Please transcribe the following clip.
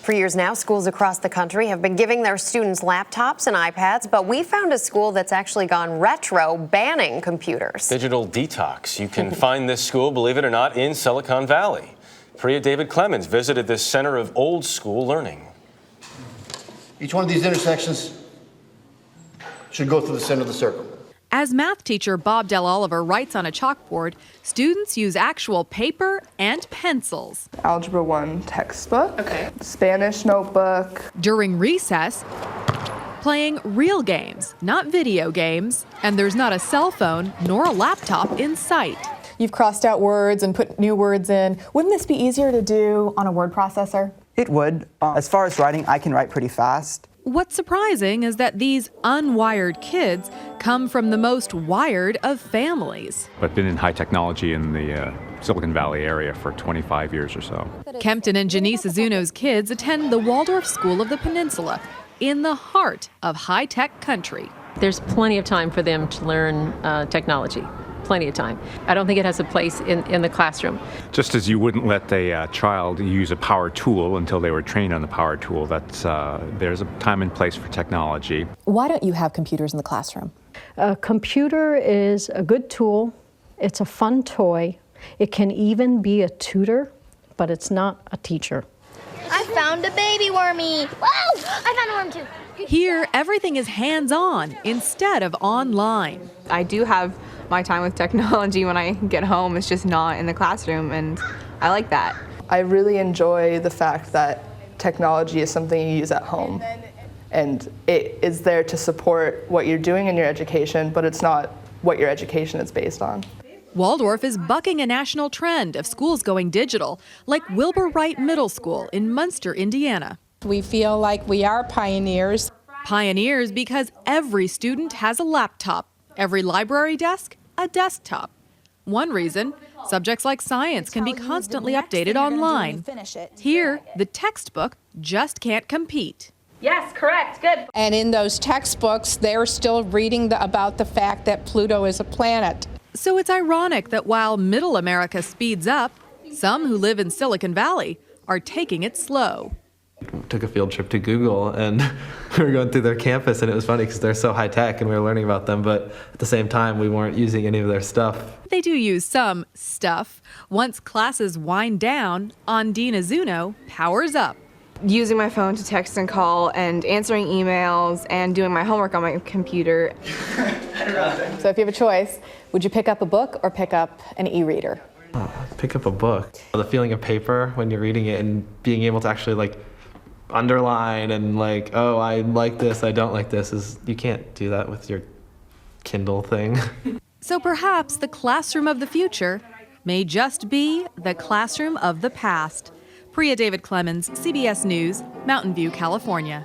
For years now, schools across the country have been giving their students laptops and iPads, but we found a school that's actually gone retro, banning computers. Digital detox. You can find this school, believe it or not, in Silicon Valley. Priya David Clemens visited this center of old school learning. Each one of these intersections should go through the center of the circle. As math teacher Bob Del Oliver writes on a chalkboard, students use actual paper and pencils. Algebra 1 textbook, Spanish notebook. During recess, playing real games, not video games, and there's not a cell phone nor a laptop in sight. You've crossed out words and put new words in. Wouldn't this be easier to do on a word processor? It would. As far as writing, I can write pretty fast. What's surprising is that these unwired kids come from the most wired of families. I've been in high technology in the Silicon Valley area for 25 years or so. Kempton and Janice Azuno's kids attend the Waldorf School of the Peninsula, in the heart of high-tech country. There's plenty of time for them to learn technology. Plenty of time. I don't think it has a place in the classroom. Just as you wouldn't let a child use a power tool until they were trained on the power tool, there's a time and place for technology. Why don't you have computers in the classroom? A computer is a good tool. It's a fun toy. It can even be a tutor, but it's not a teacher. I found a baby wormy. Whoa! I found a worm too. Here, everything is hands-on instead of online. I do have my time with technology when I get home. It's just not in the classroom, and I like that. I really enjoy the fact that technology is something you use at home, and it is there to support what you're doing in your education, but it's not what your education is based on. Waldorf is bucking a national trend of schools going digital, like Wilbur Wright Middle School in Munster, Indiana. We feel like we are pioneers. Pioneers because every student has a laptop, every library desk, a desktop. One reason, subjects like science can be constantly updated online. Here, the textbook just can't compete. Yes, correct, good. And in those textbooks, they're still reading about the fact that Pluto is a planet. So it's ironic that while Middle America speeds up, some who live in Silicon Valley are taking it slow. Took a field trip to Google, and we were going through their campus, and it was funny because they're so high tech and we were learning about them, but at the same time we weren't using any of their stuff. They do use some stuff. Once classes wind down, Ondine Azuno powers up. Using my phone to text and call and answering emails and doing my homework on my computer. So if you have a choice, would you pick up a book or pick up an e-reader? Pick up a book. The feeling of paper when you're reading it and being able to actually underline and oh, I like this, I don't like this, you can't do that with your Kindle thing. So perhaps the classroom of the future may just be the classroom of the past. Priya David Clemens, CBS News, Mountain View, California.